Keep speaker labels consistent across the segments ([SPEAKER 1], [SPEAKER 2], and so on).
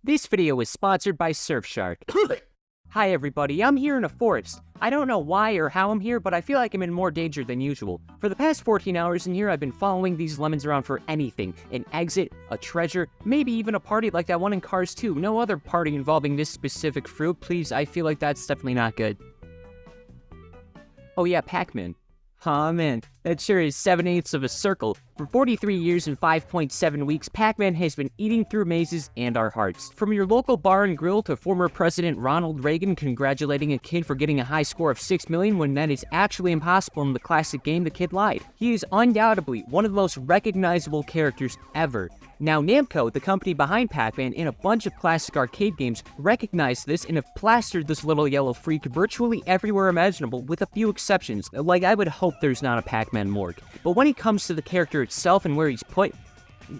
[SPEAKER 1] This video is sponsored by Surfshark. Hi everybody, I'm here in a forest. I don't know why or how I'm here, but I feel like I'm in more danger than usual. For the past 14 hours in here, I've been following these lemons around for anything. An exit, a treasure, maybe even a party like that one in Cars 2. No other party involving this specific fruit, please. I feel like that's definitely not good. Oh yeah, Pac-Man. Aw man, that sure is 7/8 of a circle. For 43 years and 5.7 weeks, Pac-Man has been eating through mazes and our hearts. From your local bar and grill to former President Ronald Reagan congratulating a kid for getting a high score of 6 million when that is actually impossible in the classic game, the kid lied. He is undoubtedly one of the most recognizable characters ever. Now Namco, the company behind Pac-Man and a bunch of classic arcade games, recognized this and have plastered this little yellow freak virtually everywhere imaginable with a few exceptions. Like, I would hope there's not a Pac-Man morgue. But when it comes to the character itself and where he's put,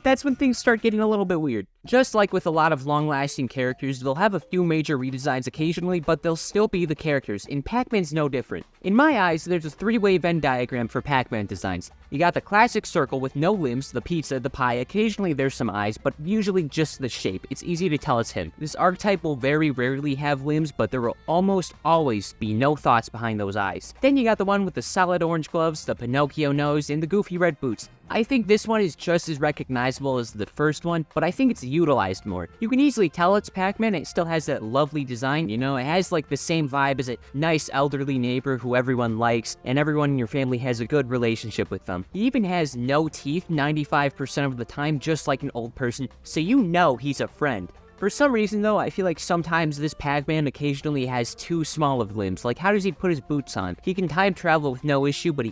[SPEAKER 1] that's when things start getting a little bit weird. Just like with a lot of long-lasting characters, they'll have a few major redesigns occasionally, but they'll still be the characters, and Pac-Man's no different. In my eyes, there's a three-way Venn diagram for Pac-Man designs. You got the classic circle with no limbs, the pizza, the pie, occasionally there's some eyes, but usually just the shape. It's easy to tell it's him. This archetype will very rarely have limbs, but there will almost always be no thoughts behind those eyes. Then you got the one with the solid orange gloves, the Pinocchio nose, and the goofy red boots. I think this one is just as recognizable as the first one, but I think it's utilized more. You can easily tell it's Pac-Man, it still has that lovely design, you know, it has like the same vibe as a nice elderly neighbor who everyone likes, and everyone in your family has a good relationship with them. He even has no teeth 95% of the time, just like an old person, so you know he's a friend. For some reason though, I feel like sometimes this Pac-Man occasionally has too small of limbs. Like, how does he put his boots on? He can time travel with no issue, but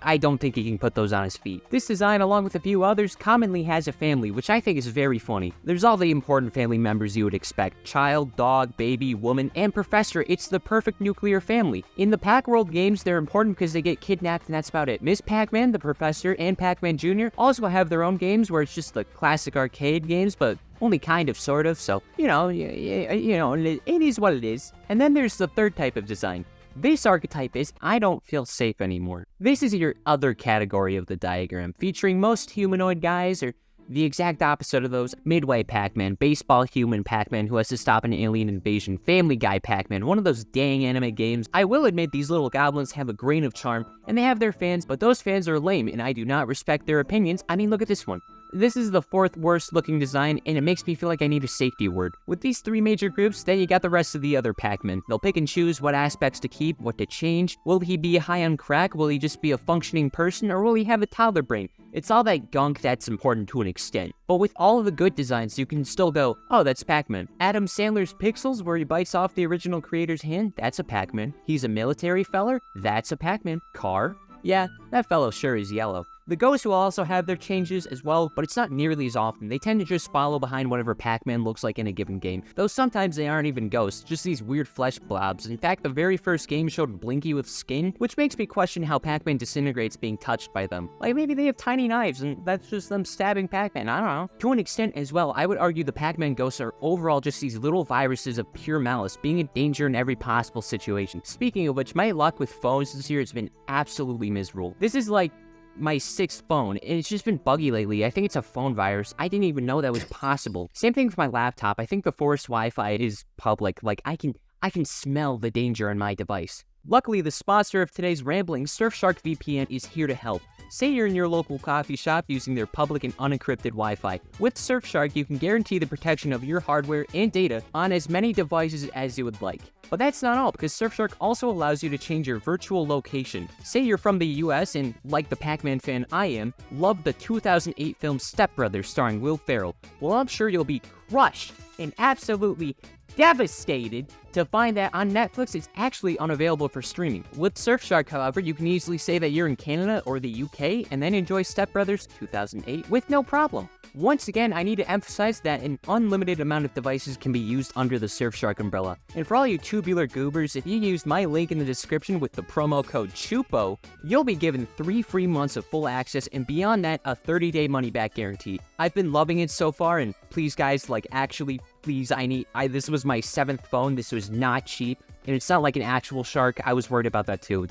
[SPEAKER 1] I don't think he can put those on his feet. This design, along with a few others, commonly has a family, which I think is very funny. There's all the important family members you would expect. Child, dog, baby, woman, and professor. It's the perfect nuclear family. In the Pac-World games, they're important because they get kidnapped and that's about it. Miss Pac-Man, the professor, and Pac-Man Jr. also have their own games where it's just the classic arcade games, but only kind of, sort of, so, you know, it is what it is. And then there's the third type of design. This archetype is, I don't feel safe anymore. This is your other category of the diagram, featuring most humanoid guys, or the exact opposite of those. Midway Pac-Man, baseball human Pac-Man who has to stop an alien invasion, Family Guy Pac-Man, one of those dang anime games. I will admit these little goblins have a grain of charm, and they have their fans, but those fans are lame, and I do not respect their opinions. I mean, look at this one. This is the fourth worst looking design, and it makes me feel like I need a safety word. With these three major groups, then you got the rest of the other Pac-Men. They'll pick and choose what aspects to keep, what to change. Will he be high on crack? Will he just be a functioning person? Or will he have a toddler brain? It's all that gunk that's important to an extent. But with all of the good designs, you can still go, oh, that's Pac-Man. Adam Sandler's Pixels, where he bites off the original creator's hand, that's a Pac-Man. He's a military feller, that's a Pac-Man. Car? Yeah, that fellow sure is yellow. The ghosts will also have their changes as well, but it's not nearly as often. They tend to just follow behind whatever Pac-Man looks like in a given game, though sometimes they aren't even ghosts, just these weird flesh blobs. In fact, the very first game showed Blinky with skin, which makes me question how Pac-Man disintegrates being touched by them. Like, maybe they have tiny knives and that's just them stabbing Pac-Man, I don't know. To an extent as well, I would argue the Pac-Man ghosts are overall just these little viruses of pure malice, being a danger in every possible situation. Speaking of which, my luck with phones this year has been absolutely miserable. This is like my sixth phone, and it's just been buggy lately. I think it's a phone virus. I didn't even know that was possible. Same thing for my laptop. I think the forced Wi-Fi is public. Like, I can smell the danger on my device. Luckily, the sponsor of today's rambling, Surfshark VPN, is here to help. Say you're in your local coffee shop using their public and unencrypted Wi-Fi. With Surfshark, you can guarantee the protection of your hardware and data on as many devices as you would like. But that's not all, because Surfshark also allows you to change your virtual location. Say you're from the US and, like the Pac-Man fan I am, love the 2008 film Step Brothers starring Will Ferrell. Well, I'm sure you'll be crushed and absolutely devastated to find that on Netflix it's actually unavailable for streaming. With Surfshark, however, you can easily say that you're in Canada or the UK and then enjoy Step Brothers 2008 with no problem. Once again, I need to emphasize that an unlimited amount of devices can be used under the Surfshark umbrella. And for all you tubular goobers, if you use my link in the description with the promo code CHUPO, you'll be given 3 free months of full access, and beyond that, a 30-day money-back guarantee. I've been loving it so far, and please guys, like, actually, please, this was my 7th phone. This was not cheap, and it's not like an actual shark. I was worried about that too.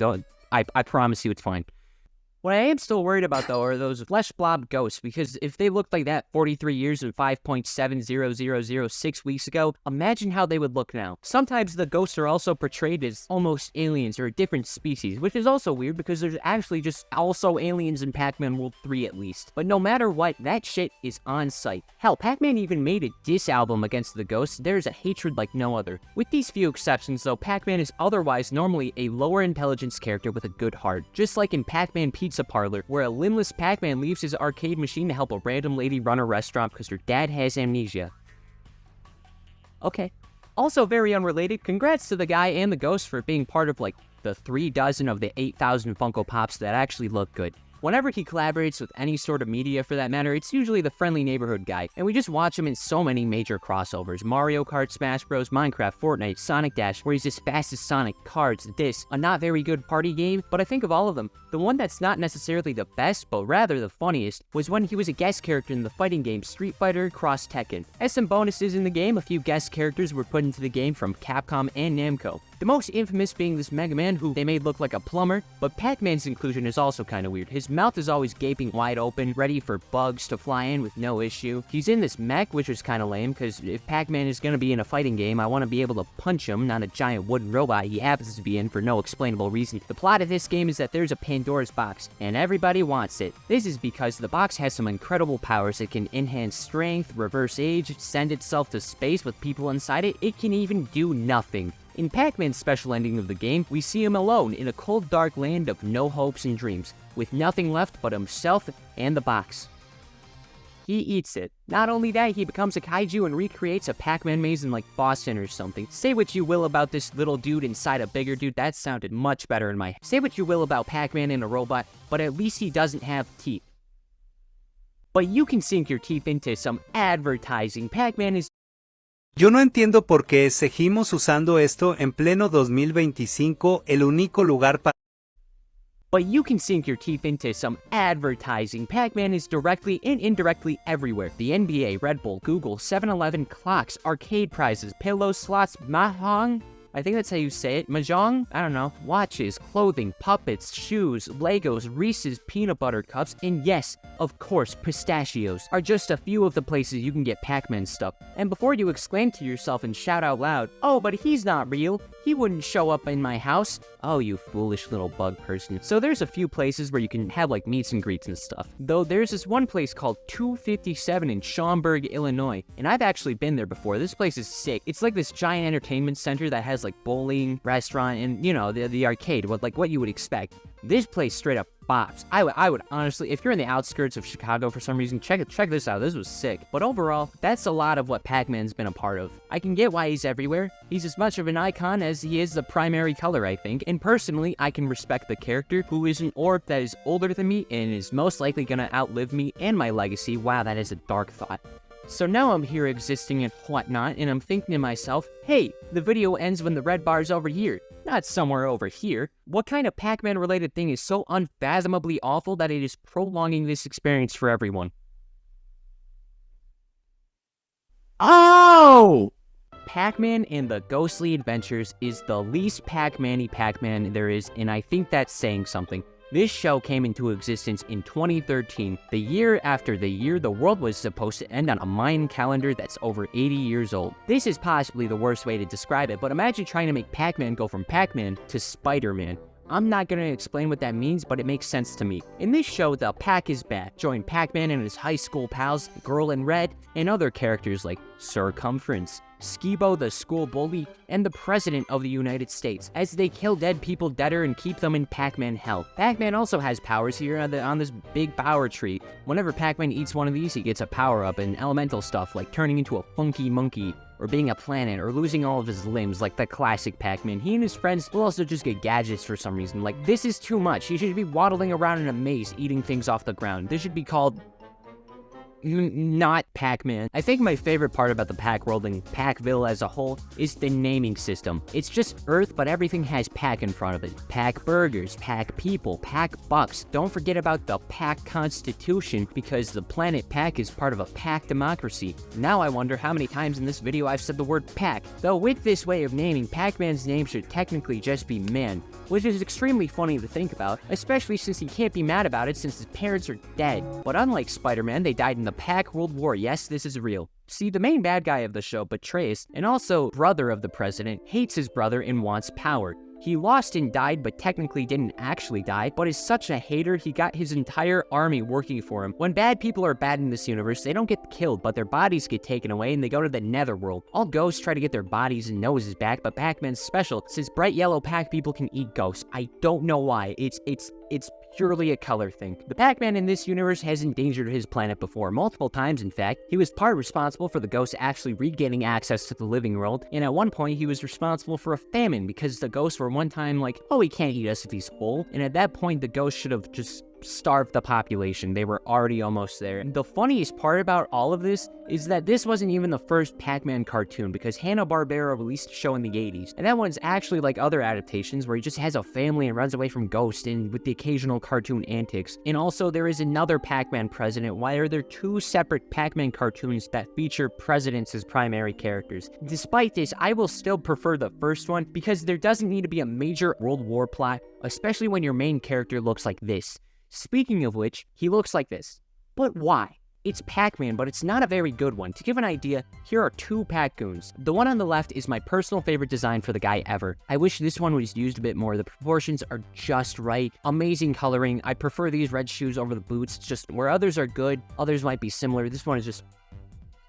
[SPEAKER 1] I promise you it's fine. What I am still worried about, though, are those flesh blob ghosts, because if they looked like that 43 years and 5.70006 weeks ago, imagine how they would look now. Sometimes the ghosts are also portrayed as almost aliens or a different species, which is also weird because there's actually just also aliens in Pac-Man World 3 at least. But no matter what, that shit is on site. Hell, Pac-Man even made a diss album against the ghosts. There's a hatred like no other. With these few exceptions, though, Pac-Man is otherwise normally a lower intelligence character with a good heart. Just like in Pac-Man Pizza Parlor, where a limbless Pac-Man leaves his arcade machine to help a random lady run a restaurant because her dad has amnesia. Okay. Also very unrelated, congrats to the guy and the ghost for being part of like the 36 of the 8,000 Funko Pops that actually look good. Whenever he collaborates with any sort of media for that matter, it's usually the friendly neighborhood guy, and we just watch him in so many major crossovers. Mario Kart, Smash Bros, Minecraft, Fortnite, Sonic Dash, where he's as fast as Sonic, Cards, this, a not very good party game, but I think of all of them, the one that's not necessarily the best, but rather the funniest, was when he was a guest character in the fighting game Street Fighter Cross Tekken. As some bonuses in the game, a few guest characters were put into the game from Capcom and Namco. The most infamous being this Mega Man, who they made look like a plumber, but Pac-Man's inclusion is also kinda weird. His mouth is always gaping wide open, ready for bugs to fly in with no issue. He's in this mech, which is kinda lame, cause if Pac-Man is gonna be in a fighting game, I wanna be able to punch him, not a giant wooden robot he happens to be in for no explainable reason. The plot of this game is that there's a Pandora's box, and everybody wants it. This is because the box has some incredible powers. It can enhance strength, reverse age, send itself to space with people inside it. It can even do nothing. In Pac-Man's special ending of the game, we see him alone in a cold, dark land of no hopes and dreams, with nothing left but himself and the box. He eats it. Not only that, he becomes a kaiju and recreates a Pac-Man maze in like Boston or something. Say what you will about this little dude inside a bigger dude, that sounded much better in my head. Say what you will about Pac-Man and a robot, but at least he doesn't have teeth. But you can sink your teeth into some advertising. Pac-Man is...
[SPEAKER 2] Yo no entiendo por qué seguimos usando esto en pleno 2025, el único lugar para...
[SPEAKER 1] But you can sink your teeth into some advertising. Pac-Man is directly and indirectly everywhere. The NBA, Red Bull, Google, 7-Eleven, clocks, arcade prizes, pillows, slots, mahjong? I think that's how you say it. Mahjong? I don't know. Watches, clothing, puppets, shoes, Legos, Reese's peanut butter cups, and yes, of course, pistachios are just a few of the places you can get Pac-Man stuff. And before you exclaim to yourself and shout out loud, "Oh, but he's not real. He wouldn't show up in my house." Oh, you foolish little bug person. So there's a few places where you can have like meets and greets and stuff. Though there's this one place called 257 in Schaumburg, Illinois, and I've actually been there before. This place is sick. It's like this giant entertainment center that has like bowling, restaurant, and you know, the arcade, what you would expect. This place straight up bops. I would honestly, if you're in the outskirts of Chicago for some reason, check this out. This was sick. But overall, that's a lot of what Pac-Man's been a part of. I can get why he's everywhere. He's as much of an icon as he is the primary color, I think. And personally, I can respect the character who is an orb that is older than me and is most likely gonna outlive me and my legacy. Wow, that is a dark thought. So now I'm here existing and whatnot, and I'm thinking to myself, hey, the video ends when the red bar's over here, not somewhere over here. What kind of Pac-Man related thing is so unfathomably awful that it is prolonging this experience for everyone? Oh! Pac-Man and the Ghostly Adventures is the least Pac-Man-y Pac-Man there is, and I think that's saying something. This show came into existence in 2013, the year after the year the world was supposed to end on a Mayan calendar that's over 80 years old. This is possibly the worst way to describe it, but imagine trying to make Pac-Man go from Pac-Man to Spider-Man. I'm not gonna explain what that means, but it makes sense to me. In this show, the Pac is back. Join Pac-Man and his high school pals, Girl in Red, and other characters like Circumference, Skibo the school bully, and the President of the United States, as they kill dead people deader and keep them in Pac-Man hell. Pac-Man also has powers here on this big power tree. Whenever Pac-Man eats one of these, he gets a power-up and elemental stuff like turning into a funky monkey, or being a planet, or losing all of his limbs like the classic Pac-Man. He and his friends will also just get gadgets for some reason. Like, this is too much. He should be waddling around in a maze eating things off the ground. This should be called not Pac-Man. I think my favorite part about the Pac world and Pacville as a whole is the naming system. It's just Earth, but everything has Pac in front of it. Pac burgers, Pac people, Pac bucks. Don't forget about the Pac Constitution, because the planet Pac is part of a Pac democracy. Now I wonder how many times in this video I've said the word Pac. Though with this way of naming, Pac-Man's name should technically just be Man, which is extremely funny to think about, especially since he can't be mad about it since his parents are dead. But unlike Spider-Man, they died in the Pac World War. Yes, this is real. See, the main bad guy of the show, Betrays, and also brother of the president, hates his brother and wants power. He lost and died, but technically didn't actually die, but is such a hater he got his entire army working for him. When bad people are bad in this universe, they don't get killed, but their bodies get taken away and they go to the netherworld. All ghosts try to get their bodies and noses back, but Pac-Man's special, since bright yellow Pac people can eat ghosts. I don't know why. It's purely a color thing. The Pac-Man in this universe has endangered his planet before, multiple times in fact. He was part responsible for the ghosts actually regaining access to the living world, and at one point he was responsible for a famine because the ghosts were one time like, oh, he can't eat us if he's full, and at that point the ghosts should have just starved the population. They were already almost there. The funniest part about all of this is that this wasn't even the first Pac-Man cartoon, because Hanna-Barbera released a show in the 80s, and that one's actually like other adaptations where he just has a family and runs away from ghosts and with the occasional cartoon antics. And also there is another Pac-Man president. Why are there two separate Pac-Man cartoons that feature presidents as primary characters? Despite this, I will still prefer the first one because there doesn't need to be a major World War plot, especially when your main character looks like this. Speaking of which, he looks like this. But why? It's Pac-Man, but it's not a very good one. To give an idea, here are two Pac-Goons. The one on the left is my personal favorite design for the guy ever. I wish this one was used a bit more. The proportions are just right. Amazing coloring. I prefer these red shoes over the boots. Just where others are good, others might be similar. This one is just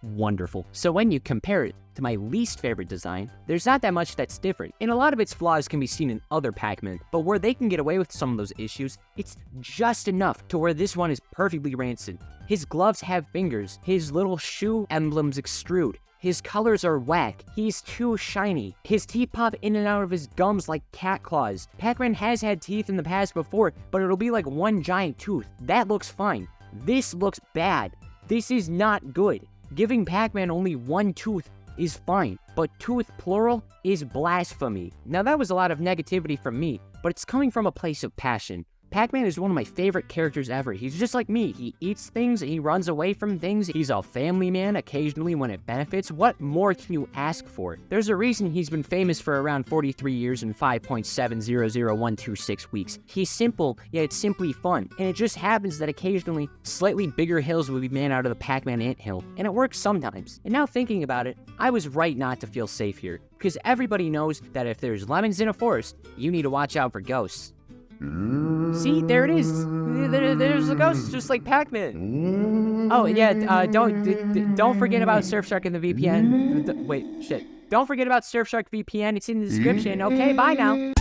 [SPEAKER 1] wonderful. So when you compare it to my least favorite design, there's not that much that's different, and a lot of its flaws can be seen in other Pac-Man, but where they can get away with some of those issues, it's just enough to where this one is perfectly rancid. His gloves have fingers, his little shoe emblems extrude, his colors are whack, he's too shiny, his teeth pop in and out of his gums like cat claws. Pac-Man has had teeth in the past before, but it'll be like one giant tooth. That looks fine. This looks bad. This is not good. Giving Pac-Man only one tooth is fine, but tooth plural is blasphemy. Now that was a lot of negativity from me, but it's coming from a place of passion. Pac-Man is one of my favorite characters ever. He's just like me. He eats things, he runs away from things, he's a family man occasionally when it benefits. What more can you ask for? There's a reason he's been famous for around 43 years and 5.700126 weeks. He's simple, yet it's simply fun, and it just happens that occasionally slightly bigger hills will be made out of the Pac-Man anthill, and it works sometimes. And now thinking about it, I was right not to feel safe here, because everybody knows that if there's lemons in a forest, you need to watch out for ghosts. See, there it is. There's a ghost, just like Pac-Man. Oh yeah, don't forget about Surfshark and the VPN. Wait, shit. Don't forget about Surfshark VPN. It's in the description. Okay, bye now.